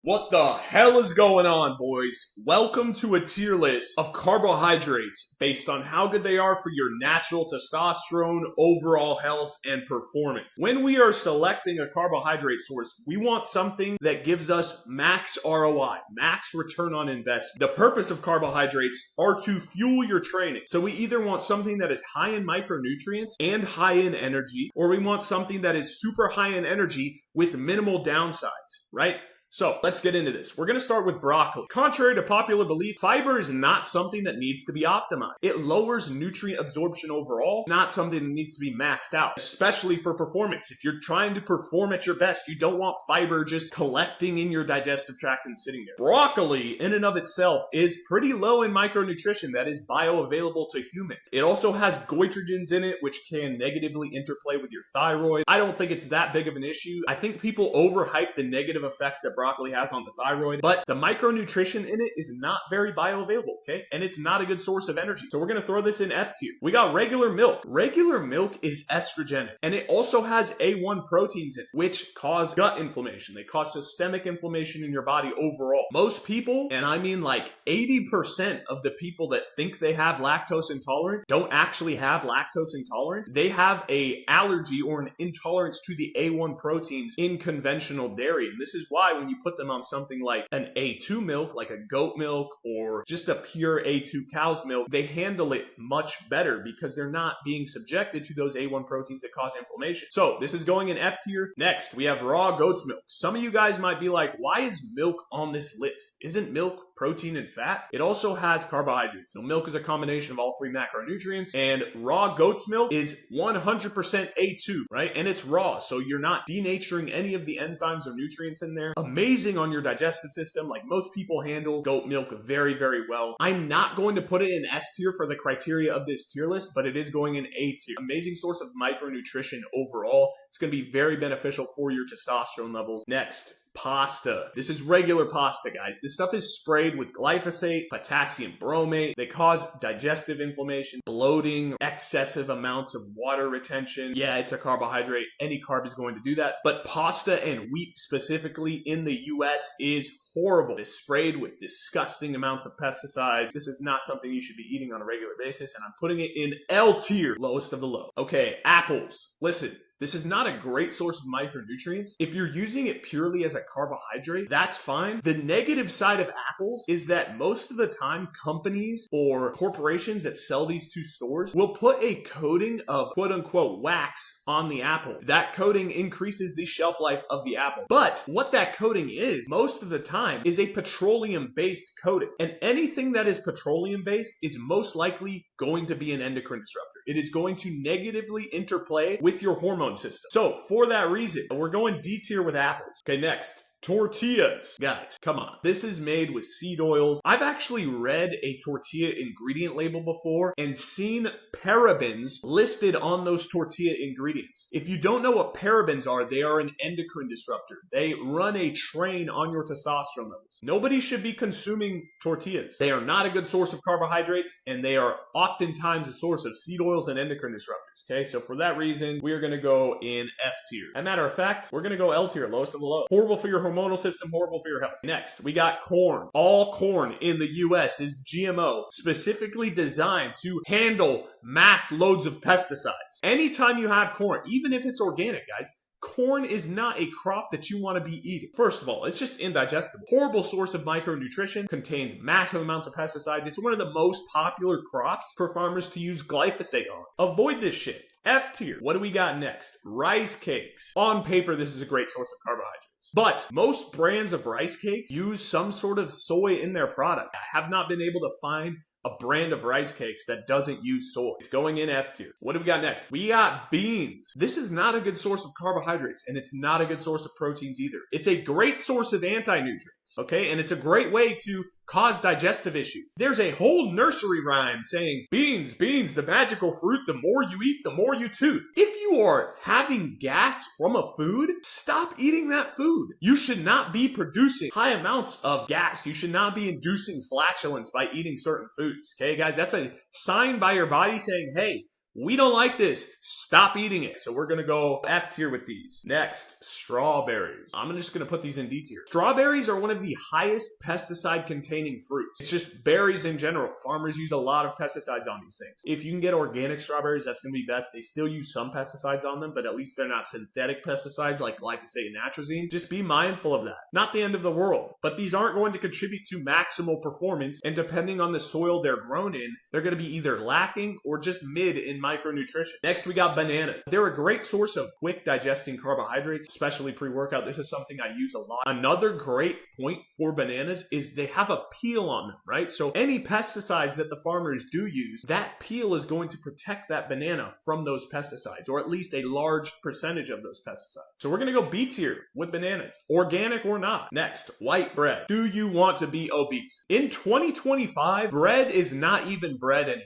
What the hell is going on, boys? Welcome to a tier list of carbohydrates based on how good they are for your natural testosterone, overall health, and performance. When we are selecting a carbohydrate source, we want something that gives us max ROI, max return on investment. The purpose of carbohydrates are to fuel your training. So we either want something that is high in micronutrients and high in energy, or we want something that is super high in energy with minimal downsides, right? So let's get into this. We're going to start with broccoli. Contrary to popular belief, fiber is not something that needs to be optimized. It lowers nutrient absorption overall, not something that needs to be maxed out, especially for performance. If you're trying to perform at your best, you don't want fiber just collecting in your digestive tract and sitting there. Broccoli in and of itself is pretty low in micronutrition that is bioavailable to humans. It also has goitrogens in it, which can negatively interplay with your thyroid. I don't think it's that big of an issue. I think people overhype the negative effects that broccoli has on the thyroid, but the micronutrition in it is not very bioavailable, okay? And it's not a good source of energy. So we're gonna throw this in F tier. We got regular milk. Regular milk is estrogenic, and it also has A1 proteins in it, which cause gut inflammation. They cause systemic inflammation in your body overall. Most people, and I mean like 80% of the people that think they have lactose intolerance don't actually have lactose intolerance. They have a allergy or an intolerance to the A1 proteins in conventional dairy. And this is why when you put them on something like an A2 milk, like a goat milk, or just a pure A2 cow's milk, they handle it much better because they're not being subjected to those A1 proteins that cause inflammation. So this is going in F tier. Next, we have raw goat's milk. Some of you guys might be like, why is milk on this list? Isn't milk protein and fat? It also has carbohydrates. So milk is a combination of all three macronutrients, and raw goat's milk is 100% A2, right? And it's raw, so you're not denaturing any of the enzymes or nutrients in there. Amazing on your digestive system. Like, most people handle goat milk very, very well. I'm not going to put it in S tier for the criteria of this tier list, but it is going in A tier. Amazing source of micronutrition overall. It's going to be very beneficial for your testosterone levels. Next, pasta. This is regular pasta, guys. This stuff is sprayed with glyphosate, potassium bromate. They cause digestive inflammation, bloating, excessive amounts of water retention. Yeah, it's a carbohydrate. Any carb is going to do that. But pasta and wheat specifically in the US is horrible. It's sprayed with disgusting amounts of pesticides. This is not something you should be eating on a regular basis, and I'm putting it in L tier, lowest of the low. Okay, apples. Listen. This is not a great source of micronutrients. If you're using it purely as a carbohydrate, that's fine. The negative side of apples is that most of the time companies or corporations that sell these to stores will put a coating of quote unquote wax on the apple. That coating increases the shelf life of the apple. But what that coating is, most of the time, is a petroleum-based coating. And anything that is petroleum-based is most likely going to be an endocrine disruptor. It is going to negatively interplay with your hormone system. So for that reason, we're going D tier with apples. Okay, next. Tortillas. Guys, come on. This is made with seed oils. I've actually read a tortilla ingredient label before and seen parabens listed on those tortilla ingredients. If you don't know what parabens are, they are an endocrine disruptor. They run a train on your testosterone levels. Nobody should be consuming tortillas. They are not a good source of carbohydrates, and they are oftentimes a source of seed oils and endocrine disruptors. Okay, so for that reason, we are going to go in F tier. As a matter of fact, we're going to go L tier, lowest of the low. Horrible for your hormonal system, horrible for your health. Next, we got corn. All corn in the US is GMO, specifically designed to handle mass loads of pesticides. Anytime you have corn, even if it's organic, guys, corn is not a crop that you want to be eating. First of all, it's just indigestible. Horrible source of micronutrition, contains massive amounts of pesticides. It's one of the most popular crops for farmers to use glyphosate on. Avoid this shit. F tier. What do we got next? Rice cakes. On paper, this is a great source of carbohydrates. But most brands of rice cakes use some sort of soy in their product. I have not been able to find a brand of rice cakes that doesn't use soy. It's going in F tier. What do we got next? We got beans. This is not a good source of carbohydrates, and it's not a good source of proteins either. It's a great source of anti-nutrients, okay? And it's a great way to cause digestive issues. There's a whole nursery rhyme saying, beans, beans, the magical fruit, the more you eat, the more you toot. If you are having gas from a food, stop eating that food. You should not be producing high amounts of gas. You should not be inducing flatulence by eating certain foods. Okay, guys, that's a sign by your body saying, hey, We don't like this. Stop eating it. So we're going to go F tier with these. Next, strawberries. I'm just going to put these in D tier. Strawberries are one of the highest pesticide containing fruits. It's just berries in general. Farmers use a lot of pesticides on these things. If you can get organic strawberries, that's going to be best. They still use some pesticides on them, but at least they're not synthetic pesticides like glyphosate and atrazine. Just be mindful of that. Not the end of the world, but these aren't going to contribute to maximal performance, and depending on the soil they're grown in, they're going to be either lacking or just mid in micronutrition. Next, we got bananas. They're a great source of quick digesting carbohydrates, especially pre-workout. This is something I use a lot. Another great point for bananas is they have a peel on them, right? So any pesticides that the farmers do use, that peel is going to protect that banana from those pesticides, or at least a large percentage of those pesticides. So we're going to go B tier with bananas, organic or not. Next, white bread. Do you want to be obese? In 2025, bread is not even bread anymore.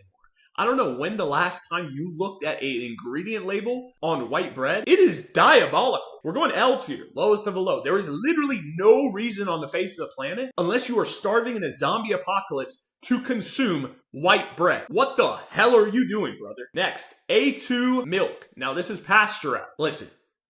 I don't know when the last time you looked at an ingredient label on white bread. It is diabolical. We're going L tier, lowest of the low. There is literally no reason on the face of the planet, unless you are starving in a zombie apocalypse, to consume white bread. What the hell are you doing, brother? Next, A2 milk. Now this is pasteurized.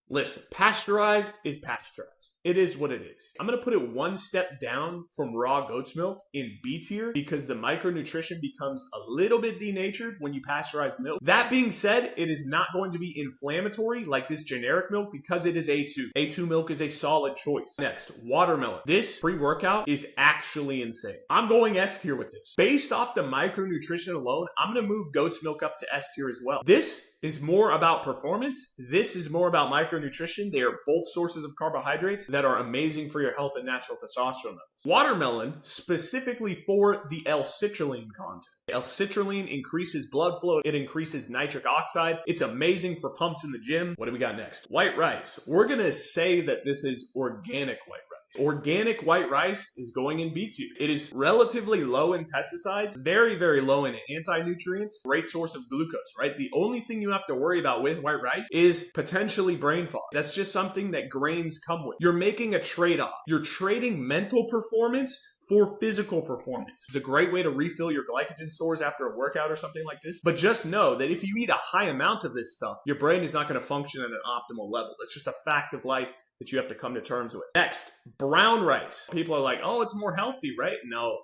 Listen, pasteurized is pasteurized. It is what it is. I'm going to put it one step down from raw goat's milk in B tier because the micronutrition becomes a little bit denatured when you pasteurize milk. That being said, it is not going to be inflammatory like this generic milk because it is A2. A2 milk is a solid choice. Next, watermelon. This pre-workout is actually insane. I'm going S tier with this. Based off the micronutrition alone, I'm going to move goat's milk up to S tier as well. This is more about performance. This is more about micronutrition. They are both sources of carbohydrates that are amazing for your health and natural testosterone levels. Watermelon, specifically for the L-citrulline content. L-citrulline increases blood flow. It increases nitric oxide. It's amazing for pumps in the gym. What do we got next? White rice. We're going to say that this is organic white rice. Organic white rice is going in B tier. It is relatively low in pesticides, very, very low in anti-nutrients, great source of glucose, right? The only thing you have to worry about with white rice is potentially brain fog. That's just something that grains come with. You're making a trade-off. You're trading mental performance for physical performance. It's a great way to refill your glycogen stores after a workout or something like this. But just know that if you eat a high amount of this stuff, your brain is not going to function at an optimal level. That's just a fact of life that you have to come to terms with. Next, brown rice. People are like, oh, it's more healthy, right? No,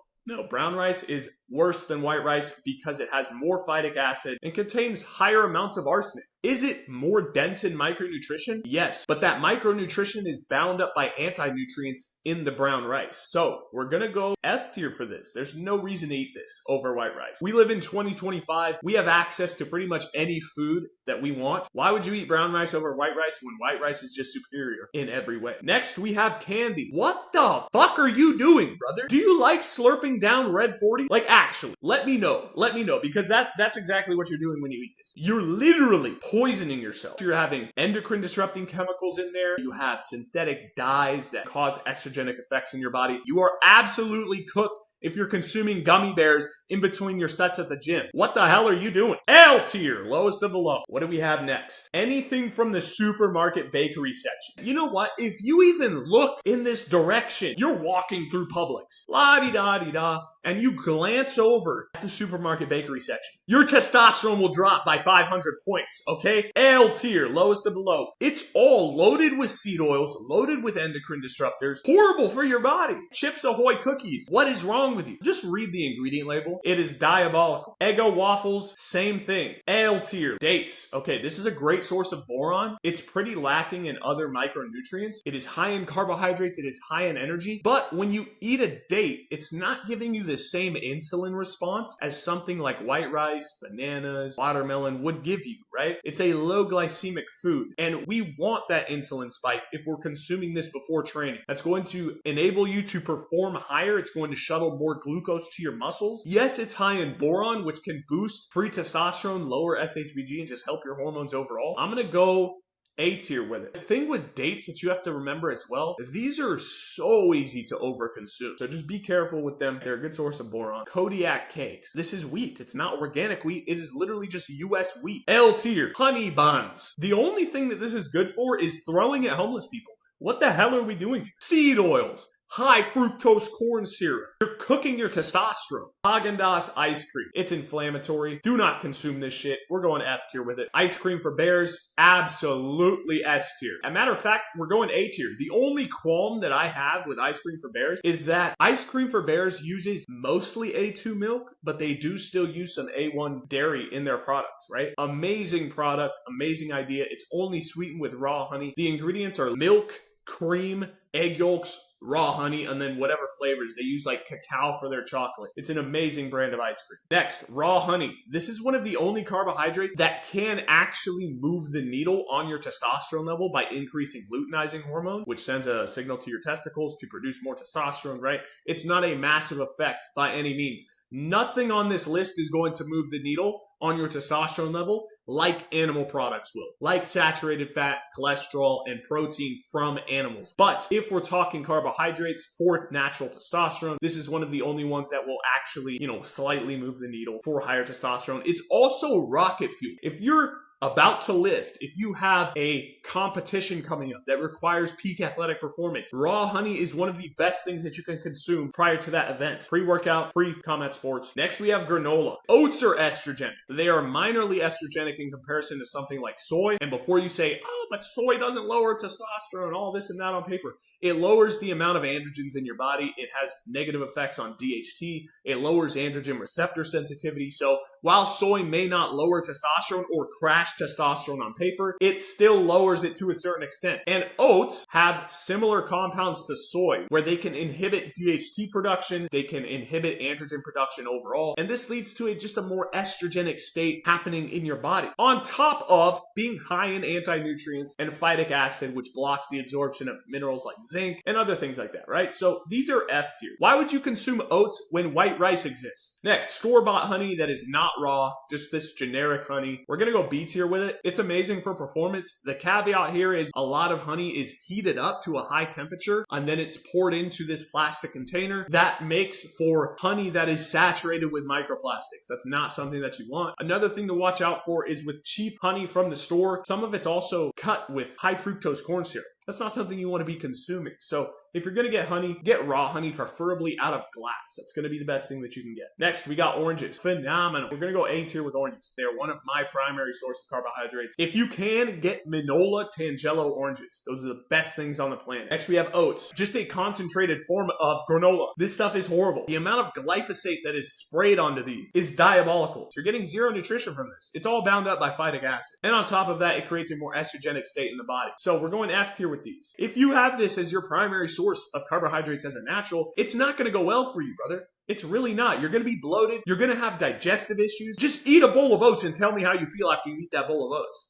brown rice is worse than white rice because it has more phytic acid and contains higher amounts of arsenic. Is it more dense in micronutrition? Yes, but that micronutrition is bound up by anti-nutrients in the brown rice. So we're gonna go F tier for this. There's no reason to eat this over white rice. We live in 2025. We have access to pretty much any food that we want. Why would you eat brown rice over white rice when white rice is just superior in every way? Next, we have candy. What the fuck are you doing, brother? Do you like slurping down Red 40? Like, actually, let me know, because that's exactly what you're doing when you eat this. You're literally poisoning yourself. You're having endocrine disrupting chemicals in there. You have synthetic dyes that cause estrogenic effects in your body. You are absolutely cooked if you're consuming gummy bears in between your sets at the gym. What the hell are you doing? L tier, lowest of the low. What do we have next? Anything from the supermarket bakery section. You know what? If you even look in this direction, you're walking through Publix, la-di-da-di-da, and you glance over at the supermarket bakery section, your testosterone will drop by 500 points, okay? L tier, lowest of the low. It's all loaded with seed oils, loaded with endocrine disruptors, horrible for your body. Chips Ahoy cookies. What is wrong with you? Just read the ingredient label. It is diabolical. Eggo waffles, same thing. L tier, dates. Okay, this is a great source of boron. It's pretty lacking in other micronutrients. It is high in carbohydrates. It is high in energy. But when you eat a date, it's not giving you the same insulin response as something like white rice, bananas, watermelon would give you, right? It's a low glycemic food, and we want that insulin spike if we're consuming this before training. That's going to enable you to perform higher. It's going to shuttle more glucose to your muscles. Yes, it's high in boron, which can boost free testosterone, lower SHBG, and just help your hormones overall. I'm gonna go A tier with it. The thing with dates that you have to remember as well, these are so easy to overconsume. So just be careful with them. They're a good source of boron. Kodiak cakes. This is wheat. It's not organic wheat. It is literally just US wheat. L tier. Honey buns. The only thing that this is good for is throwing at homeless people. What the hell are we doing here? Seed oils. high fructose corn syrup. You're cooking your testosterone. Haagen-Dazs ice cream. It's inflammatory. Do not consume this shit. We're going F tier with it. Ice cream for bears, absolutely S tier. As a matter of fact, we're going A tier. The only qualm that I have with ice cream for bears is that ice cream for bears uses mostly A2 milk, but they do still use some A1 dairy in their products, right? Amazing product, amazing idea. It's only sweetened with raw honey. The ingredients are milk, cream, egg yolks, raw honey, and then whatever flavors. They use like cacao for their chocolate. It's an amazing brand of ice cream. Next, raw honey. This is one of the only carbohydrates that can actually move the needle on your testosterone level by increasing luteinizing hormone, which sends a signal to your testicles to produce more testosterone, right? It's not a massive effect by any means. Nothing on this list is going to move the needle on your testosterone level like animal products will, like saturated fat, cholesterol, and protein from animals. But if we're talking carbohydrates for natural testosterone, this is one of the only ones that will actually, slightly move the needle for higher testosterone. It's also rocket fuel. If you're about to lift, if you have a competition coming up that requires peak athletic performance, raw honey is one of the best things that you can consume prior to that event. Pre-workout, pre-combat sports. Next, we have granola. Oats are estrogenic. They are minorly estrogenic in comparison to something like soy. And before you say, oh, but soy doesn't lower testosterone, all this and that on paper, it lowers the amount of androgens in your body. It has negative effects on DHT. It lowers androgen receptor sensitivity. So while soy may not lower testosterone or crash testosterone on paper, it still lowers it to a certain extent. And oats have similar compounds to soy where they can inhibit DHT production, they can inhibit androgen production overall, and this leads to just a more estrogenic state happening in your body. On top of being high in anti-nutrients and phytic acid, which blocks the absorption of minerals like zinc and other things like that, right? So these are F tier. Why would you consume oats when white rice exists? Next, store-bought honey that is not raw, just this generic honey. We're gonna go B tier with it. It's amazing for performance. The caveat here is a lot of honey is heated up to a high temperature and then it's poured into this plastic container that makes for honey that is saturated with microplastics. That's not something that you want. Another thing to watch out for is with cheap honey from the store, some of it's also cut with high fructose corn syrup. That's not something you want to be consuming. So if you're going to get honey, get raw honey, preferably out of glass. That's going to be the best thing that you can get. Next, we got oranges. Phenomenal. We're going to go A tier with oranges. They're one of my primary sources of carbohydrates. If you can, get Minola Tangelo oranges. Those are the best things on the planet. Next, we have oats. Just a concentrated form of granola. This stuff is horrible. The amount of glyphosate that is sprayed onto these is diabolical. So you're getting zero nutrition from this. It's all bound up by phytic acid. And on top of that, it creates a more estrogenic state in the body. So we're going F tier with these. If you have this as your primary source of carbohydrates as a natural, it's not going to go well for you, brother. It's really not. You're going to be bloated. You're going to have digestive issues. Just eat a bowl of oats and tell me how you feel after you eat that bowl of oats.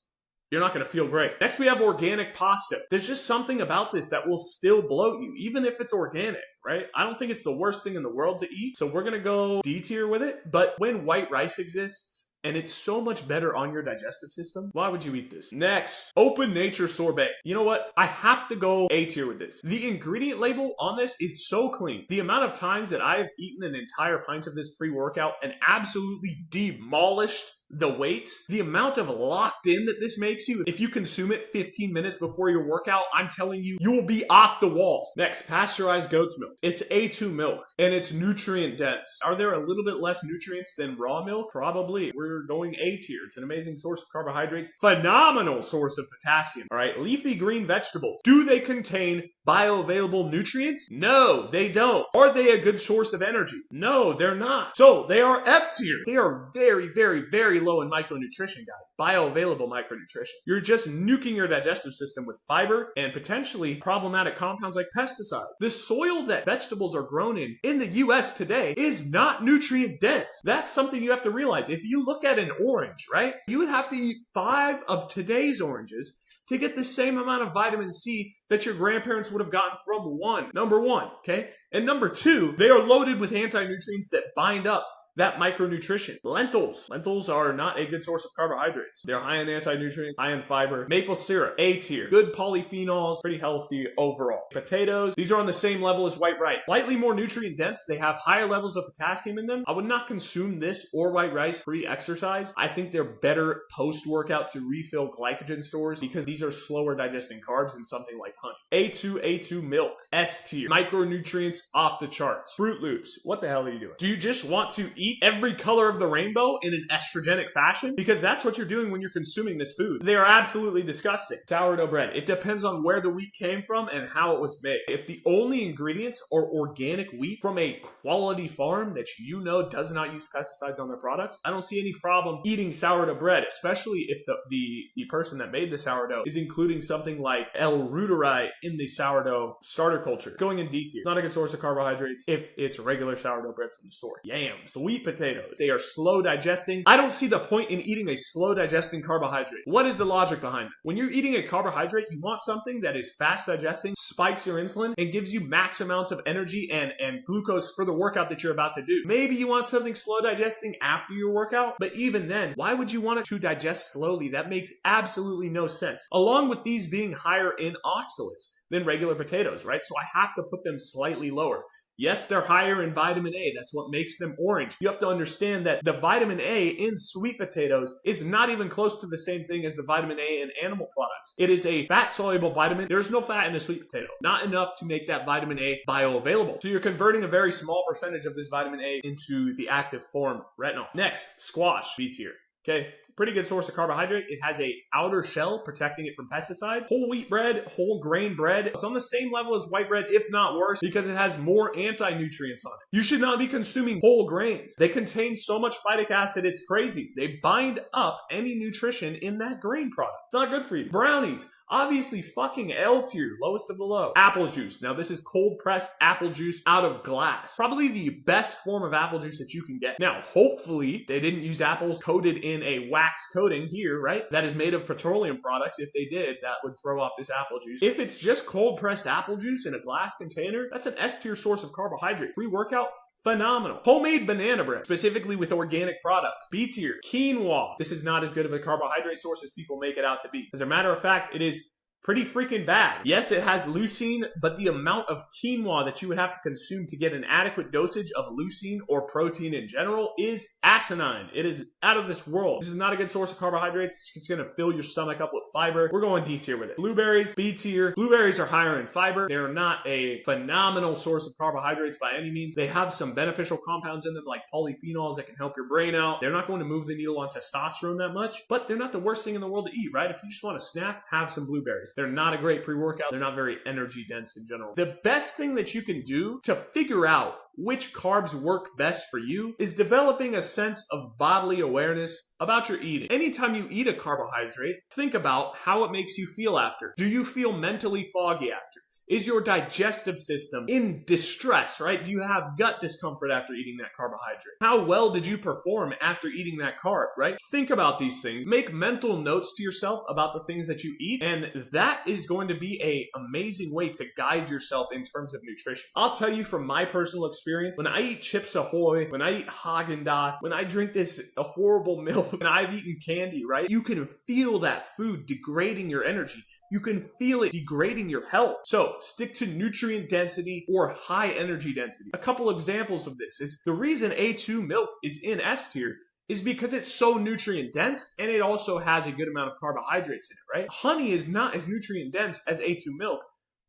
You're not going to feel great. Next, we have organic pasta. There's just something about this that will still bloat you, even if it's organic, right? I don't think it's the worst thing in the world to eat. So we're going to go D tier with it. But when white rice exists, and it's so much better on your digestive system, why would you eat this? Next, open nature sorbet. You know what? I have to go A tier with this. The ingredient label on this is so clean. The amount of times that I have eaten an entire pint of this pre-workout and absolutely demolished the weights, the amount of locked in that this makes you, if you consume it 15 minutes before your workout, I'm telling you, you will be off the walls. Next, pasteurized goat's milk. It's A2 milk and it's nutrient dense. Are there a little bit less nutrients than raw milk? Probably. We're going A tier. It's an amazing source of carbohydrates. Phenomenal source of potassium. All right, leafy green vegetables. Do they contain bioavailable nutrients? No, they don't. Are they a good source of energy? No, they're not. So they are F tier. They are very, very, very low in micronutrition, guys. Bioavailable micronutrition. You're just nuking your digestive system with fiber and potentially problematic compounds like pesticides. The soil that vegetables are grown in the US today is not nutrient dense. That's something you have to realize. If you look at an orange, right? You would have to eat 5 of today's oranges to get the same amount of vitamin C that your grandparents would have gotten from one. Number one, okay? And number two, they are loaded with anti-nutrients that bind up that micronutrition. Lentils. Lentils are not a good source of carbohydrates. They're high in anti-nutrients, high in fiber. Maple syrup, A tier. Good polyphenols, pretty healthy overall. Potatoes, these are on the same level as white rice. Slightly more nutrient dense, they have higher levels of potassium in them. I would not consume this or white rice pre-exercise. I think they're better post-workout to refill glycogen stores because these are slower digesting carbs than something like honey. A2 milk, S tier. Micronutrients off the charts. Fruit Loops, what the hell are you doing? Do you just want to eat every color of the rainbow in an estrogenic fashion? Because that's what you're doing when you're consuming this food. They are absolutely disgusting. Sourdough bread. It depends on where the wheat came from and how it was made. If the only ingredients are organic wheat from a quality farm that you know does not use pesticides on their products, I don't see any problem eating sourdough bread, especially if the person that made the sourdough is including something like L-reuteri in the sourdough starter culture. Going in D tier. Not a good source of carbohydrates if it's regular sourdough bread from the store. Yam, sweet potatoes. They are slow digesting. I don't see the point in eating a slow digesting carbohydrate. What is the logic behind it? When you're eating a carbohydrate, you want something that is fast digesting, spikes your insulin, and gives you max amounts of energy and glucose for the workout that you're about to do. Maybe you want something slow digesting after your workout, but even then, why would you want it to digest slowly? That makes absolutely no sense. Along with these being higher in oxalates than regular potatoes, right? So I have to put them slightly lower. Yes, they're higher in vitamin A. That's what makes them orange. You have to understand that the vitamin A in sweet potatoes is not even close to the same thing as the vitamin A in animal products. It is a fat-soluble vitamin. There's no fat in a sweet potato. Not enough to make that vitamin A bioavailable. So you're converting a very small percentage of this vitamin A into the active form, retinol. Next, squash, B tier. Okay, pretty good source of carbohydrate. It has a outer shell protecting it from pesticides. Whole wheat bread, whole grain bread. It's on the same level as white bread, if not worse, because it has more anti-nutrients on it. You should not be consuming whole grains. They contain so much phytic acid, it's crazy. They bind up any nutrition in that grain product. It's not good for you. Brownies. Obviously, fucking L tier, lowest of the low. Apple juice. Now, this is cold-pressed apple juice out of glass. Probably the best form of apple juice that you can get. Now, hopefully, they didn't use apples coated in a wax coating here, right? That is made of petroleum products. If they did, that would throw off this apple juice. If it's just cold-pressed apple juice in a glass container, that's an S tier source of carbohydrate. Pre-workout, phenomenal. Homemade banana bread, specifically with organic products. B tier, quinoa. This is not as good of a carbohydrate source as people make it out to be. As a matter of fact, it is pretty freaking bad. Yes, it has leucine, but the amount of quinoa that you would have to consume to get an adequate dosage of leucine or protein in general is asinine. It is out of this world. This is not a good source of carbohydrates. It's going to fill your stomach up with fiber. We're going D tier with it. Blueberries, B tier. Blueberries are higher in fiber. They're not a phenomenal source of carbohydrates by any means. They have some beneficial compounds in them like polyphenols that can help your brain out. They're not going to move the needle on testosterone that much, but they're not the worst thing in the world to eat, right? If you just want a snack, have some blueberries. They're not a great pre-workout. They're not very energy dense in general. The best thing that you can do to figure out which carbs work best for you is developing a sense of bodily awareness about your eating. Anytime you eat a carbohydrate, think about how it makes you feel after. Do you feel mentally foggy after? Is your digestive system in distress, right? Do you have gut discomfort after eating that carbohydrate? How well did you perform after eating that carb, right? Think about these things. Make mental notes to yourself about the things that you eat, and that is going to be an amazing way to guide yourself in terms of nutrition. I'll tell you from my personal experience, when I eat Chips Ahoy, when I eat Haagen-Dazs, when I drink this horrible milk, when I've eaten candy, right? You can feel that food degrading your energy. You can feel it degrading your health. So stick to nutrient density or high energy density. A couple examples of this is the reason A2 milk is in S tier is because it's so nutrient dense and it also has a good amount of carbohydrates in it, right? Honey is not as nutrient dense as A2 milk,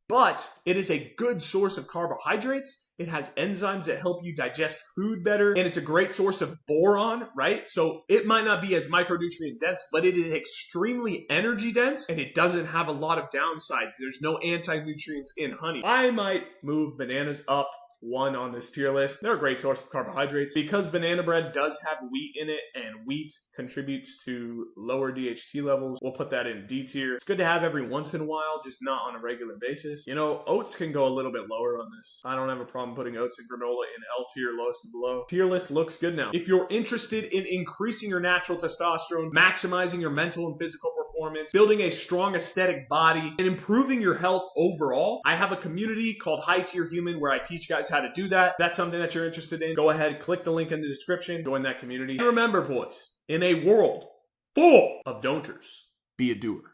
but it is a good source of carbohydrates. It has enzymes that help you digest food better, and it's a great source of boron, right? So it might not be as micronutrient dense, but it is extremely energy dense, and it doesn't have a lot of downsides. There's no anti-nutrients in honey. I might move bananas up one on this tier list. They're a great source of carbohydrates because banana bread does have wheat in it, and wheat contributes to lower DHT levels. We'll put that in D tier. It's good to have every once in a while, just not on a regular basis. You know, oats can go a little bit lower on this. I don't have a problem putting oats and granola in L tier, lowest and below. Tier list looks good now. If you're interested in increasing your natural testosterone, maximizing your mental and physical performance, performance, building a strong aesthetic body, and improving your health overall, I have a community called High Tier Human where I teach guys how to do that. If that's something that you're interested in, go ahead, click the link in the description, join that community. And remember, boys, in a world full of don'ters, be a doer.